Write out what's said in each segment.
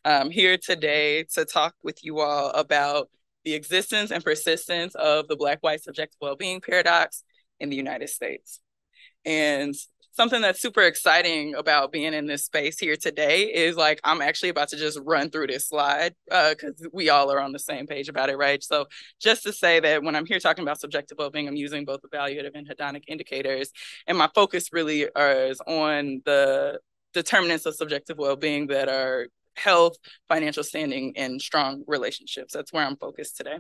I'm here today to talk with you all about the existence and persistence of the Black-white subjective well-being paradox in the United States. And something that's super exciting about being in this space here today is like I'm actually about to just run through this slide because we all are on the same page about it, right? So just to say that when I'm here talking about subjective well-being, I'm using both evaluative and hedonic indicators, and my focus really is on the determinants of subjective well-being that are health, financial standing, and strong relationships. That's where I'm focused today.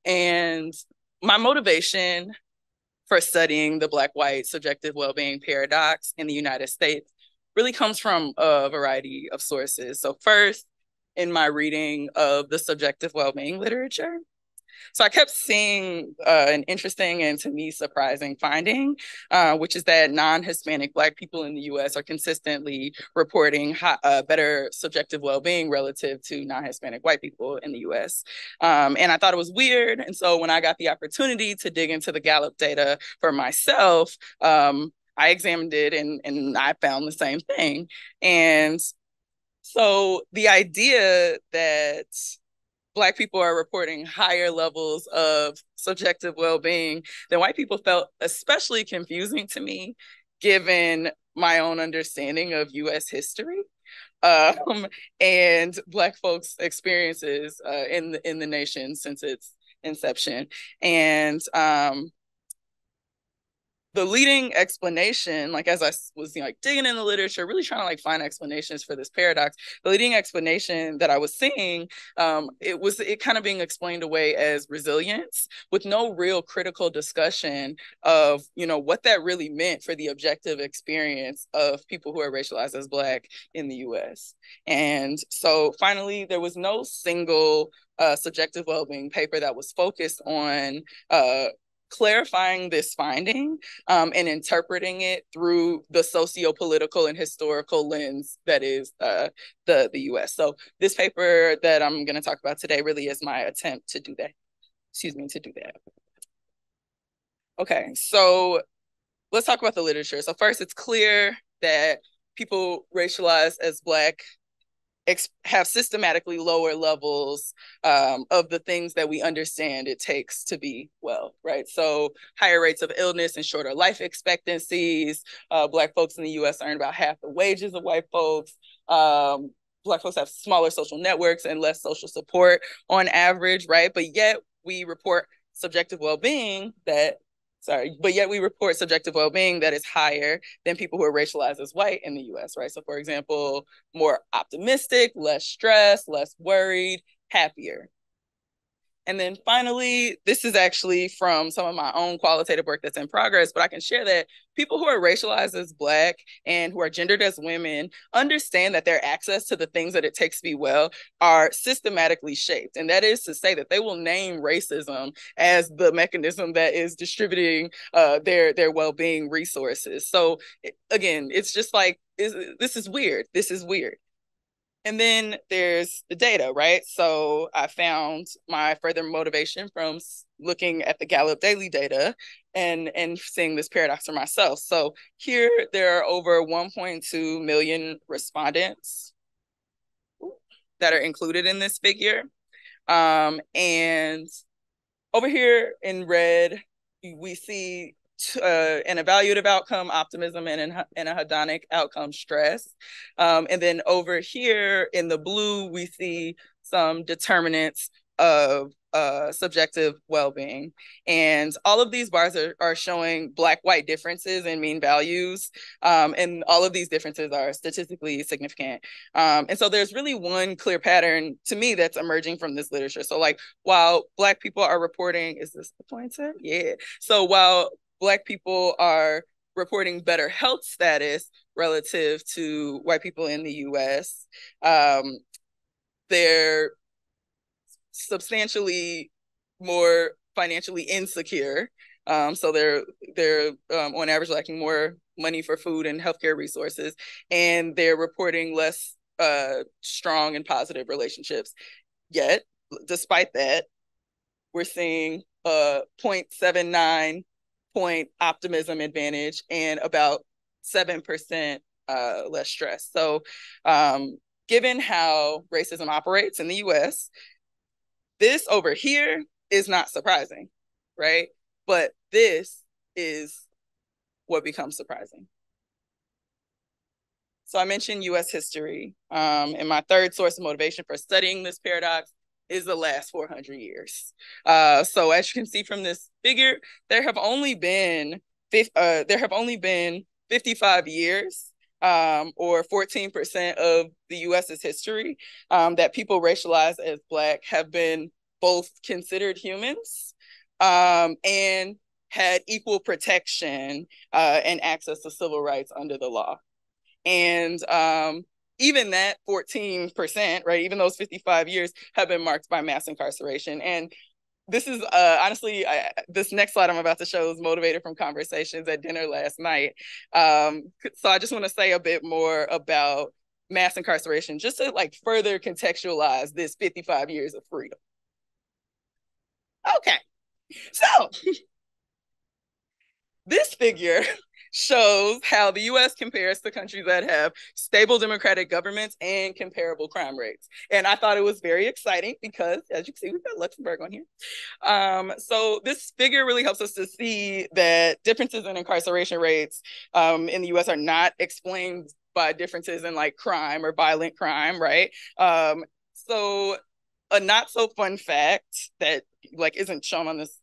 And my motivation for studying the Black-white subjective well-being paradox in the United States really comes from a variety of sources. So first, in my reading of the subjective well-being literature, so I kept seeing an interesting and to me surprising finding, which is that non-Hispanic Black people in the US are consistently reporting better subjective well-being relative to non-Hispanic white people in the US. And I thought it was weird. And so when I got the opportunity to dig into the Gallup data for myself, I examined it and I found the same thing. And so the idea that Black people are reporting higher levels of subjective well-being than white people felt especially confusing to me, given my own understanding of U.S. history and Black folks' experiences in the nation since its inception. And the leading explanation, like as I was like digging in the literature, really trying to like find explanations for this paradox, the leading explanation that I was seeing, it kind of being explained away as resilience, with no real critical discussion of what that really meant for the objective experience of people who are racialized as Black in the U.S. And so finally, there was no single subjective well-being paper that was focused on clarifying this finding and interpreting it through the socio-political and historical lens that is the U.S. So this paper that I'm going to talk about today really is my attempt to do that. To do that. Okay, so let's talk about the literature. So first, it's clear that people racialized as Black have systematically lower levels of the things that we understand it takes to be well, right? So higher rates of illness and shorter life expectancies. Black folks in the US earn about half the wages of white folks. Black folks have smaller social networks and less social support on average, right? But yet we report subjective well-being that is higher than people who are racialized as white in the US, right? So, for example, more optimistic, less stressed, less worried, happier. And then finally, this is actually from some of my own qualitative work that's in progress, but I can share that people who are racialized as Black and who are gendered as women understand that their access to the things that it takes to be well are systematically shaped. And that is to say that they will name racism as the mechanism that is distributing their well-being resources. So again, it's just like, this is weird. This is weird. And then there's the data, right? So I found my further motivation from looking at the Gallup daily data and seeing this paradox for myself. So here there are over 1.2 million respondents that are included in this figure. And over here in red, we see an evaluative outcome, optimism, and a hedonic outcome, stress. And then over here in the blue, we see some determinants of subjective well-being. And all of these bars are showing Black-white differences in mean values. And all of these differences are statistically significant. And so there's really one clear pattern to me that's emerging from this literature. So like, while Black people are reporting, is this the pointer? Yeah. So while Black people are reporting better health status relative to white people in the US, they're substantially more financially insecure. So they're on average lacking more money for food and healthcare resources, and they're reporting less strong and positive relationships. Yet, despite that, we're seeing a 0.79 point optimism advantage and about 7% less stress. So given how racism operates in the US, this over here is not surprising, right? But this is what becomes surprising. So I mentioned US history, and my third source of motivation for studying this paradox is the last 400 years. So as you can see from this figure, there have only been 55 years, or 14% of the US's history, that people racialized as Black have been both considered humans, and had equal protection and access to civil rights under the law. And even that 14%, right, even those 55 years have been marked by mass incarceration. And this is honestly, this next slide I'm about to show is motivated from conversations at dinner last night. So I just want to say a bit more about mass incarceration, just to like further contextualize this 55 years of freedom. Okay, so this figure shows how the US compares to countries that have stable democratic governments and comparable crime rates. And I thought it was very exciting because, as you can see, we've got Luxembourg on here. So this figure really helps us to see that differences in incarceration rates in the US are not explained by differences in like crime or violent crime, right? So a not so fun fact that like isn't shown on this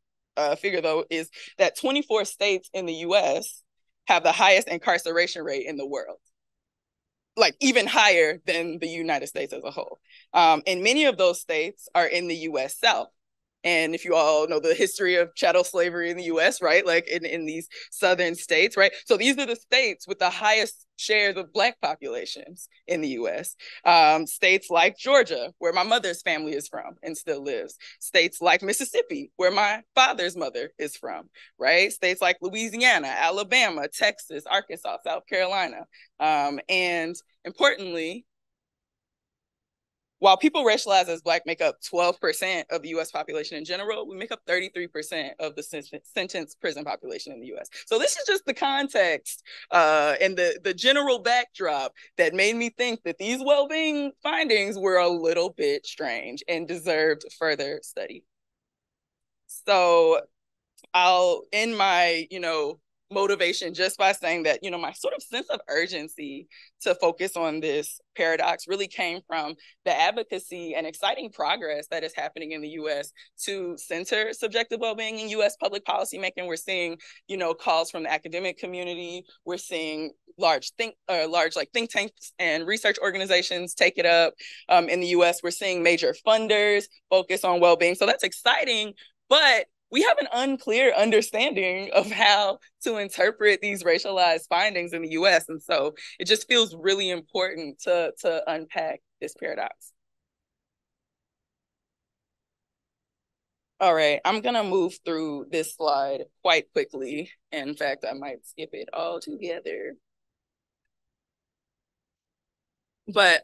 figure though is that 24 states in the US have the highest incarceration rate in the world, like even higher than the United States as a whole. And many of those states are in the US South. And if you all know the history of chattel slavery in the US, right? Like in these southern states, right? So these are the states with the highest shares of Black populations in the US. States like Georgia, where my mother's family is from and still lives. States like Mississippi, where my father's mother is from, right? States like Louisiana, Alabama, Texas, Arkansas, South Carolina. And importantly, while people racialized as Black make up 12% of the US population in general, we make up 33% of the sentenced prison population in the US. So this is just the context and the general backdrop that made me think that these well-being findings were a little bit strange and deserved further study. So I'll end my, motivation just by saying that, my sort of sense of urgency to focus on this paradox really came from the advocacy and exciting progress that is happening in the US to center subjective well-being in US public policy making. We're seeing, calls from the academic community. We're seeing large think tanks and research organizations take it up. In the US, we're seeing major funders focus on well-being. So that's exciting, but we have an unclear understanding of how to interpret these racialized findings in the US. And so it just feels really important to unpack this paradox. All right, I'm gonna move through this slide quite quickly. In fact, I might skip it all together. But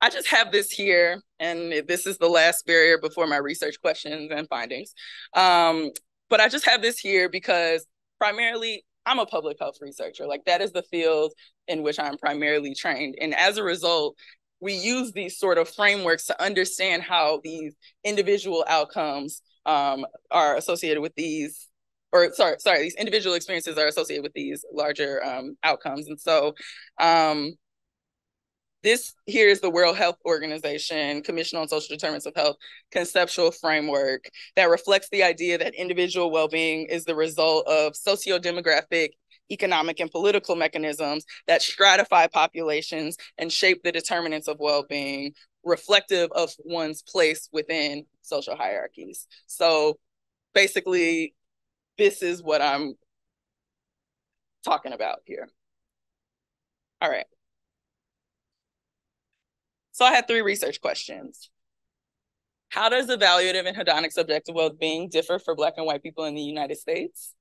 I just have this here, and this is the last barrier before my research questions and findings. But I just have this here because primarily I'm a public health researcher. Like that is the field in which I'm primarily trained. And as a result, we use these sort of frameworks to understand how these individual outcomes are associated with these, these individual experiences are associated with these larger outcomes. And so this here is the World Health Organization Commission on Social Determinants of Health conceptual framework that reflects the idea that individual well-being is the result of socio-demographic, economic, and political mechanisms that stratify populations and shape the determinants of well-being, reflective of one's place within social hierarchies. So basically, this is what I'm talking about here. All right. So I had 3 research questions. How does evaluative and hedonic subjective well-being differ for Black and white people in the United States?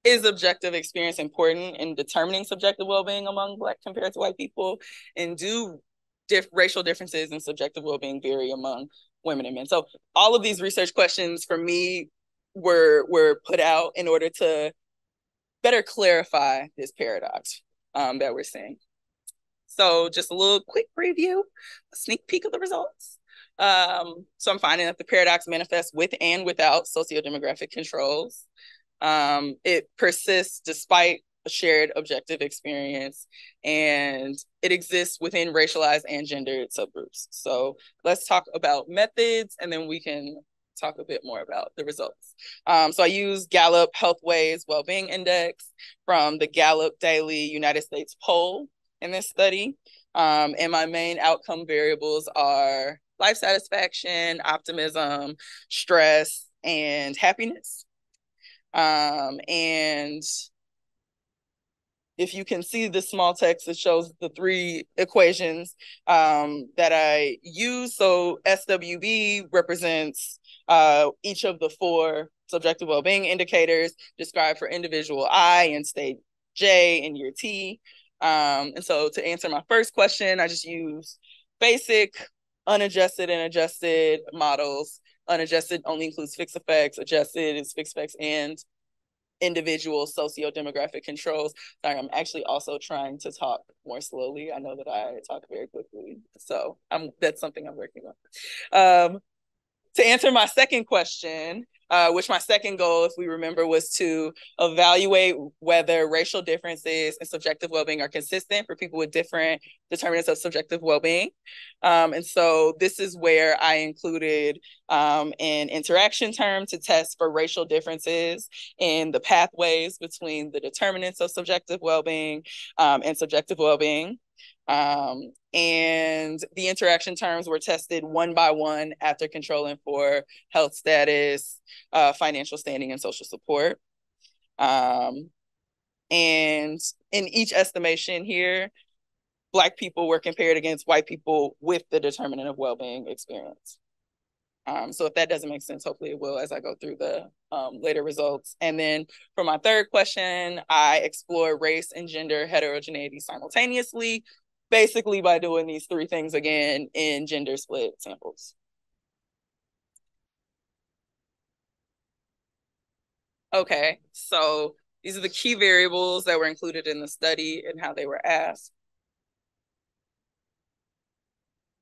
Is objective experience important in determining subjective well-being among Black compared to white people? And do racial differences in subjective well-being vary among women and men? So all of these research questions for me were put out in order to better clarify this paradox that we're seeing. So just a little quick preview, a sneak peek of the results. So I'm finding that the paradox manifests with and without socio-demographic controls. It persists despite a shared objective experience, and it exists within racialized and gendered subgroups. So let's talk about methods, and then we can talk a bit more about the results. So I use Gallup Healthways Wellbeing Index from the Gallup Daily United States poll in this study. And my main outcome variables are life satisfaction, optimism, stress, and happiness. And if you can see the small text, it shows the three equations that I use. So SWB represents each of the four subjective well-being indicators described for individual I and state J in year T. And so to answer my first question, I just use basic unadjusted and adjusted models. Unadjusted only includes fixed effects. Adjusted is fixed effects and individual socio-demographic controls. Sorry, I'm actually also trying to talk more slowly. I know that I talk very quickly, so that's something I'm working on. To answer my second question, which my second goal, if we remember, was to evaluate whether racial differences in subjective well-being are consistent for people with different determinants of subjective well-being. And so this is where I included an interaction term to test for racial differences in the pathways between the determinants of subjective well-being and subjective well-being. And the interaction terms were tested one by one after controlling for health status, financial standing, and social support. And in each estimation here, Black people were compared against white people with the determinant of well-being experience. So if that doesn't make sense, hopefully it will as I go through the later results. And then for my third question, I explore race and gender heterogeneity simultaneously, basically by doing these three things again in gender split samples. Okay, so these are the key variables that were included in the study and how they were asked.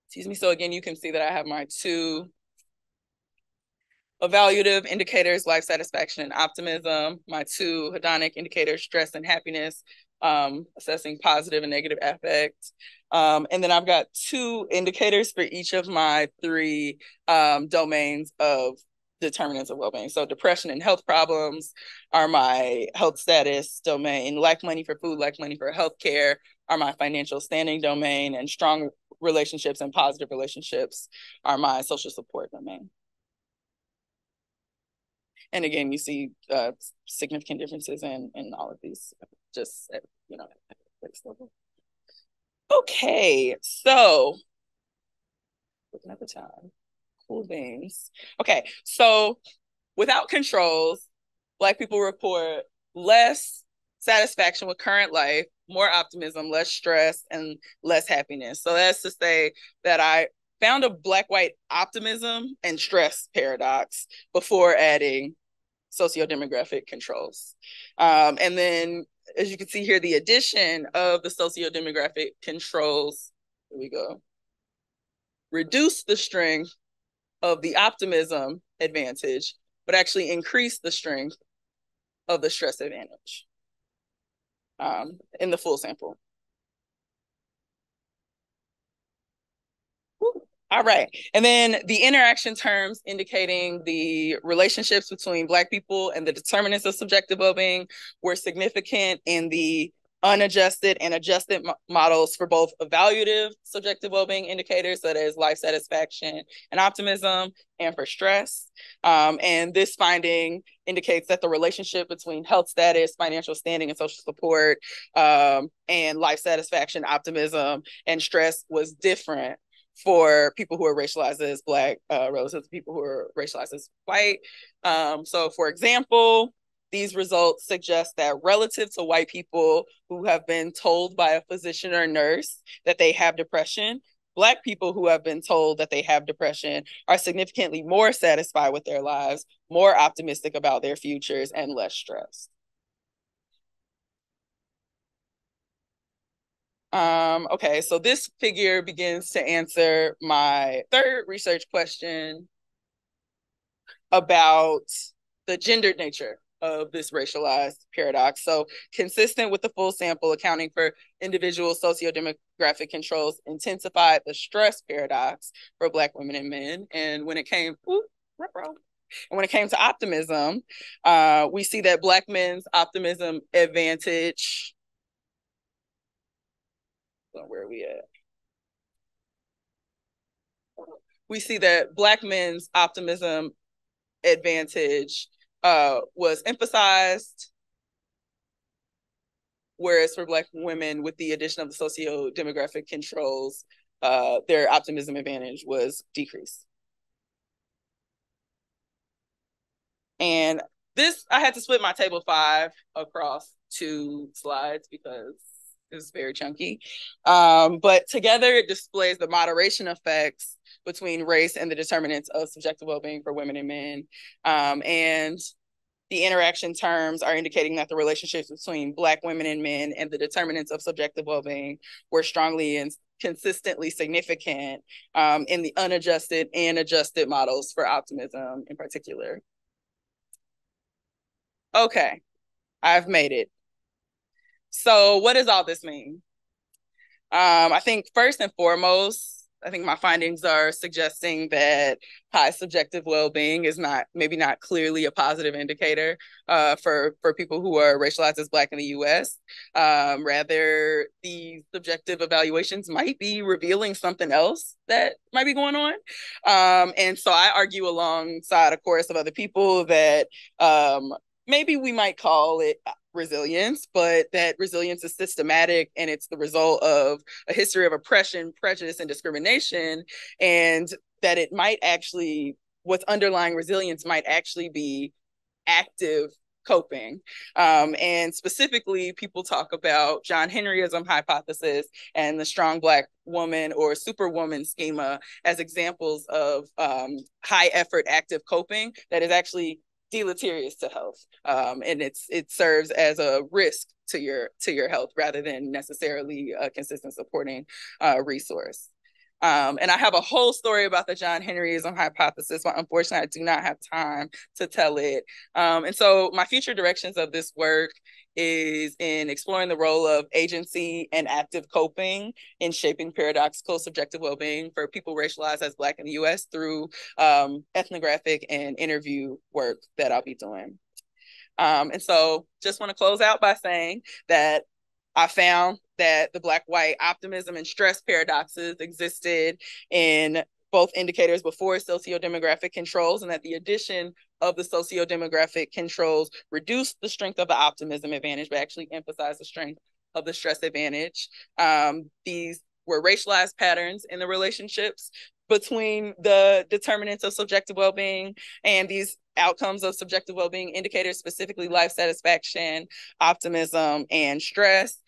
Excuse me. So again, you can see that I have my two evaluative indicators, life satisfaction and optimism, my two hedonic indicators, stress and happiness, assessing positive and negative affect. And then I've got two indicators for each of my three domains of determinants of well-being. So depression and health problems are my health status domain. Lack money for food, lack money for healthcare are my financial standing domain, and strong relationships and positive relationships are my social support domain. And again, you see significant differences in all of these, just at, you know, base level. Okay, so looking at the time, cool beans. Okay, so without controls, Black people report less satisfaction with current life, more optimism, less stress, and less happiness. So that's to say that I found a Black-white optimism and stress paradox before adding socio-demographic controls. And then, as you can see here, the addition of the socio-demographic controls, here we go, reduce the strength of the optimism advantage, but actually increase the strength of the stress advantage in the full sample. All right. And then the interaction terms indicating the relationships between Black people and the determinants of subjective well-being were significant in the unadjusted and adjusted models for both evaluative subjective well-being indicators, that is life satisfaction and optimism, and for stress. And this finding indicates that the relationship between health status, financial standing, and social support, and life satisfaction, optimism, and stress was different for people who are racialized as Black relative to people who are racialized as white. So for example, these results suggest that relative to white people who have been told by a physician or nurse that they have depression, Black people who have been told that they have depression are significantly more satisfied with their lives, more optimistic about their futures, and less stressed. Okay, so this figure begins to answer my third research question about the gendered nature of this racialized paradox. So consistent with the full sample, accounting for individual socio-demographic controls intensified the stress paradox for Black women and men. And when it came, and when it came to optimism, we see that Black men's optimism advantage. So where are we at? We see that Black men's optimism advantage was emphasized, whereas for Black women, with the addition of the socio-demographic controls, their optimism advantage was decreased. And this, I had to split my table 5 across 2 slides because it's very chunky. But together it displays the moderation effects between race and the determinants of subjective well-being for women and men. And the interaction terms are indicating that the relationships between Black women and men and the determinants of subjective well-being were strongly and consistently significant in the unadjusted and adjusted models for optimism in particular. Okay, I've made it. So what does all this mean? I think first and foremost, I think my findings are suggesting that high subjective well-being is maybe not clearly a positive indicator for people who are racialized as Black in the US. Rather, the subjective evaluations might be revealing something else that might be going on. And so I argue alongside a chorus of other people that maybe we might call it resilience, but that resilience is systematic and it's the result of a history of oppression, prejudice, and discrimination, and that it might actually, what's underlying resilience might actually be active coping. And specifically, people talk about John Henryism hypothesis and the strong Black woman or superwoman schema as examples of high effort active coping that is actually deleterious to health, and it serves as a risk to your health rather than necessarily a consistent supporting resource. And I have a whole story about the John Henryism hypothesis, but unfortunately, I do not have time to tell it. And so my future directions of this work is in exploring the role of agency and active coping in shaping paradoxical subjective well-being for people racialized as Black in the US through ethnographic and interview work that I'll be doing. And so just want to close out by saying that I found that the Black-white optimism and stress paradoxes existed in both indicators before socio-demographic controls, and that the addition of the socio-demographic controls reduced the strength of the optimism advantage, but actually emphasized the strength of the stress advantage. These were racialized patterns in the relationships between the determinants of subjective well-being and these outcomes of subjective well-being indicators, specifically life satisfaction, optimism, and stress,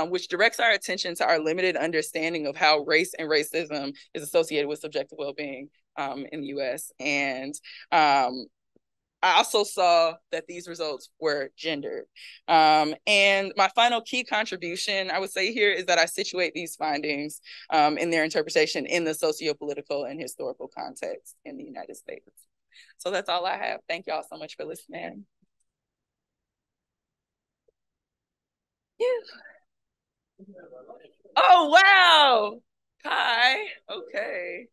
which directs our attention to our limited understanding of how race and racism is associated with subjective well-being in the US. And I also saw that these results were gendered. And my final key contribution, I would say here, is that I situate these findings in their interpretation in the socio-political and historical context in the United States. So that's all I have. Thank y'all so much for listening. Yeah. Oh, wow. Hi. Okay.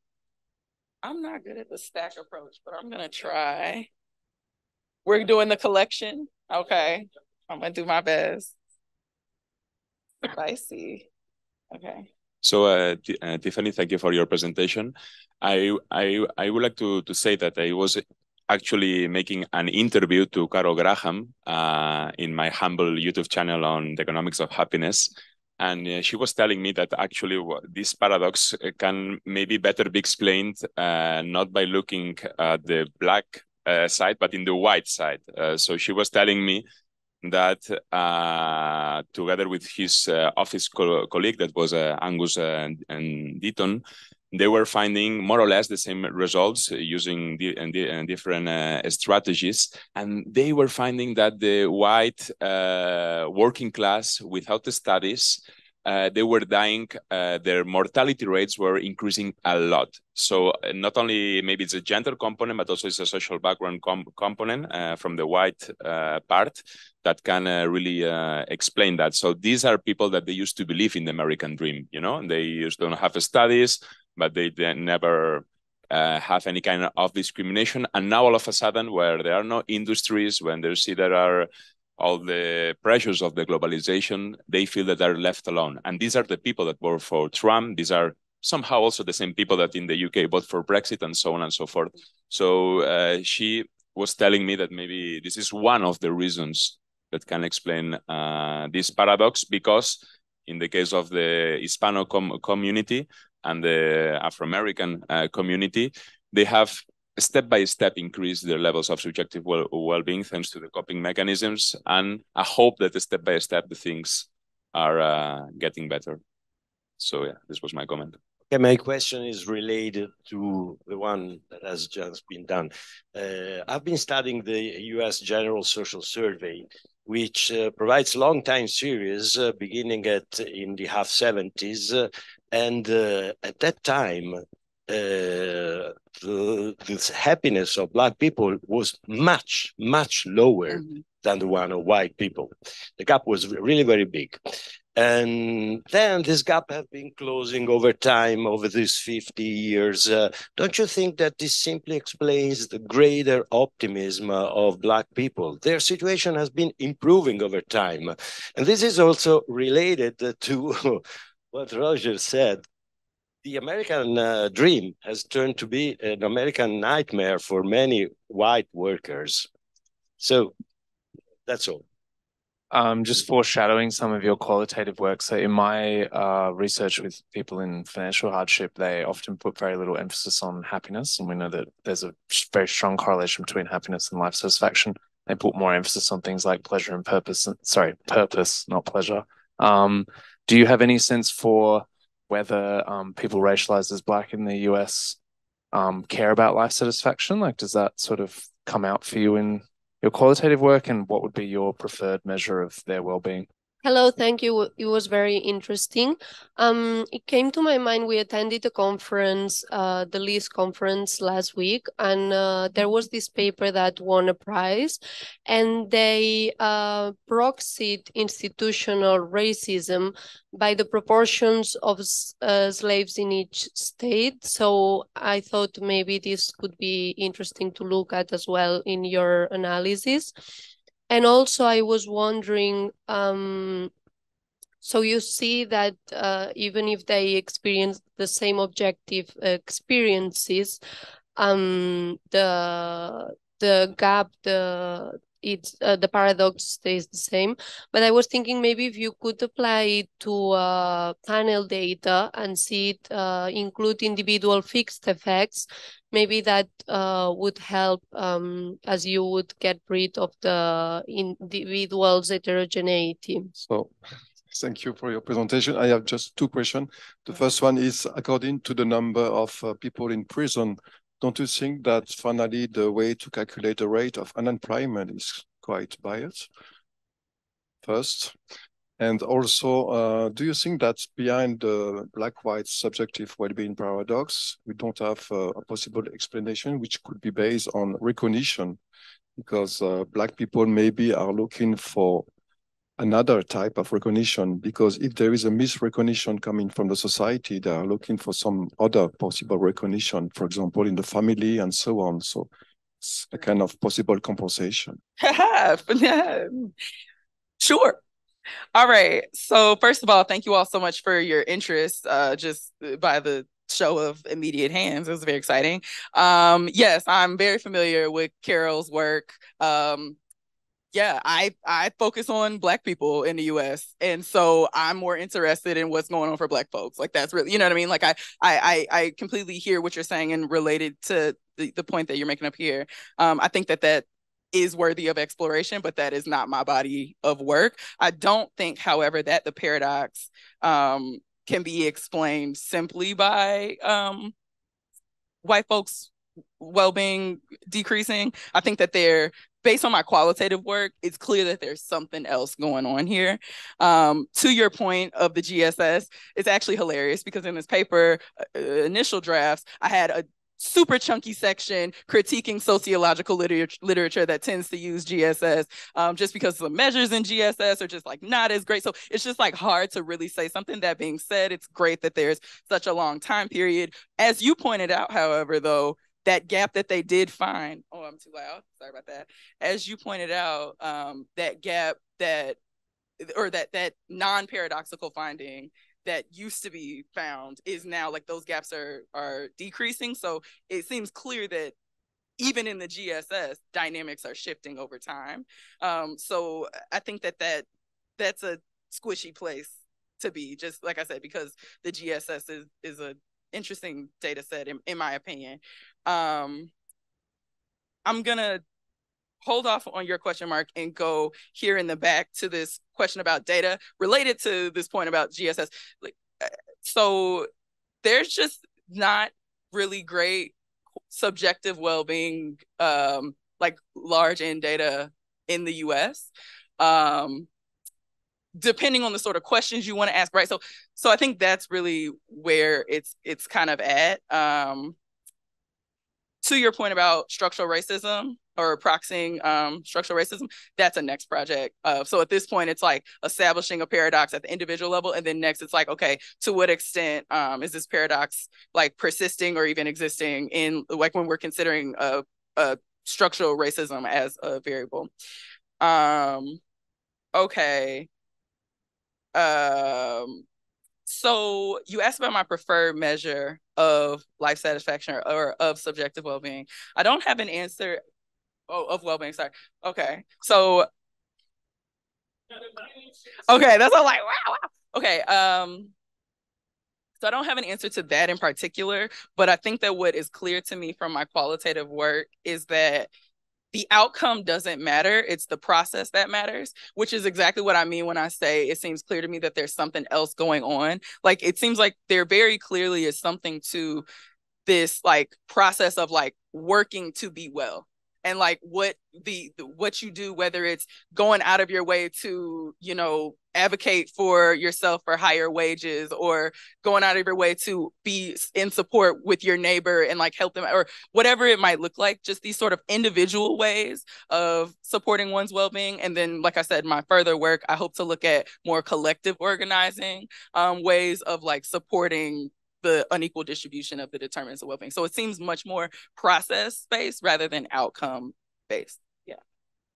I'm not good at the stack approach, but I'm going to try. We're doing the collection. Okay. I'm going to do my best. Spicy. Okay. So, Tiffany, thank you for your presentation. I would like to say that I was actually making an interview to Carol Graham in my humble YouTube channel on the economics of happiness. And she was telling me that actually this paradox can maybe better be explained not by looking at the Black side, but in the white side. So she was telling me that together with his office colleague, that was Angus and Deaton, they were finding more or less the same results using different strategies. And they were finding that the white working class without the studies they were dying, their mortality rates were increasing a lot. So not only maybe it's a gender component, but also it's a social background component from the white part that can really explain that. So these are people that they used to believe in the American dream, you know, they used to have studies, but they never have any kind of discrimination. And now all of a sudden, where there are no industries, when they see there are all the pressures of the globalization, they feel that they're left alone. And these are the people that vote for Trump. These are somehow also the same people that in the UK vote for Brexit and so on and so forth. So she was telling me that maybe this is one of the reasons that can explain this paradox, because in the case of the Hispano community and the Afro-American community, they have step-by-step increase their levels of subjective well-being thanks to the coping mechanisms, and I hope that step-by-step the things are getting better. So yeah, this was my comment. Okay, my question is related to the one that has just been done. I've been studying the US General Social Survey, which provides long time series beginning in the half 70s. And at that time, the happiness of Black people was much, much lower than the one of white people. The gap was really very big. And then this gap has been closing over time, over these 50 years. Don't you think that this simply explains the greater optimism of Black people? Their situation has been improving over time. And this is also related to what Roger said. The American dream has turned to be an American nightmare for many white workers. So that's all. Just foreshadowing some of your qualitative work. So in my research with people in financial hardship, they often put very little emphasis on happiness. And we know that there's a very strong correlation between happiness and life satisfaction. They put more emphasis on things like pleasure and purpose. Purpose, not pleasure. Do you have any sense for whether people racialized as Black in the US care about life satisfaction? Like, does that sort of come out for you in your qualitative work, and what would be your preferred measure of their well-being? Hello, thank you. It was very interesting. It came to my mind, we attended a conference, the LIS conference last week, and there was this paper that won a prize, and they proxied institutional racism by the proportions of slaves in each state. So I thought maybe this could be interesting to look at as well in your analysis. And also I was wondering, so you see that even if they experience the same objective experiences, the gap, the paradox stays the same. But I was thinking maybe if you could apply it to panel data and see it include individual fixed effects, maybe that would help as you would get rid of the individual's heterogeneity. So thank you for your presentation. I have just two questions. The first one is, according to the number of people in prison, don't you think that finally the way to calculate the rate of unemployment is quite biased? First. And also, do you think that behind the Black-white subjective well-being paradox, we don't have a possible explanation which could be based on recognition? Because Black people maybe are looking for another type of recognition, because if there is a misrecognition coming from the society, they are looking for some other possible recognition, for example, in the family and so on. So it's a kind of possible compensation. Sure. All right. So first of all, thank you all so much for your interest, just by the show of immediate hands. It was very exciting. Yes, I'm very familiar with Carol's work. Yeah, I focus on Black people in the US. And so I'm more interested in what's going on for Black folks. Like, that's really, you know what I mean? Like, I completely hear what you're saying, and related to the point that you're making up here. I think that is worthy of exploration, but that is not my body of work. I don't think, however, that the paradox can be explained simply by white folks well-being decreasing. I think that based on my qualitative work, it's clear that there's something else going on here. To your point of the GSS, it's actually hilarious because in this paper, initial drafts, I had a super chunky section critiquing sociological literature that tends to use GSS just because the measures in GSS are just like not as great. So it's just like hard to really say something. That being said, it's great that there's such a long time period. As you pointed out, however, though, that gap that they did find, oh, I'm too loud, sorry about that. As you pointed out, that gap that non-paradoxical finding that used to be found is now like those gaps are decreasing. So it seems clear that even in the GSS, dynamics are shifting over time. So I think that's a squishy place to be, just like I said, because the GSS is a interesting data set in my opinion. I'm gonna hold off on your question, Mark, and go here in the back to this question about data related to this point about GSS. So there's just not really great subjective well-being, like large N data in the US. Depending on the sort of questions you want to ask, right? So I think that's really where it's kind of at. To your point about structural racism or proxying structural racism, that's a next project. So at this point, it's like establishing a paradox at the individual level. And then next, it's like, okay, to what extent is this paradox like persisting or even existing in like when we're considering a structural racism as a variable? Okay. So you asked about my preferred measure of life satisfaction or of subjective well-being. I don't have an answer. Oh, of well-being, sorry. Okay, so okay, that's all like wow. Okay, so I don't have an answer to that in particular, but I think that what is clear to me from my qualitative work is that the outcome doesn't matter. It's the process that matters, which is exactly what I mean when I say it seems clear to me that there's something else going on. Like, it seems like there very clearly is something to this like process of like working to be well. And like what you do, whether it's going out of your way to, you know, advocate for yourself for higher wages, or going out of your way to be in support with your neighbor and like help them, or whatever it might look like, just these sort of individual ways of supporting one's well-being. And then, like I said, my further work, I hope to look at more collective organizing ways of like supporting the unequal distribution of the determinants of well-being. So it seems much more process-based rather than outcome-based.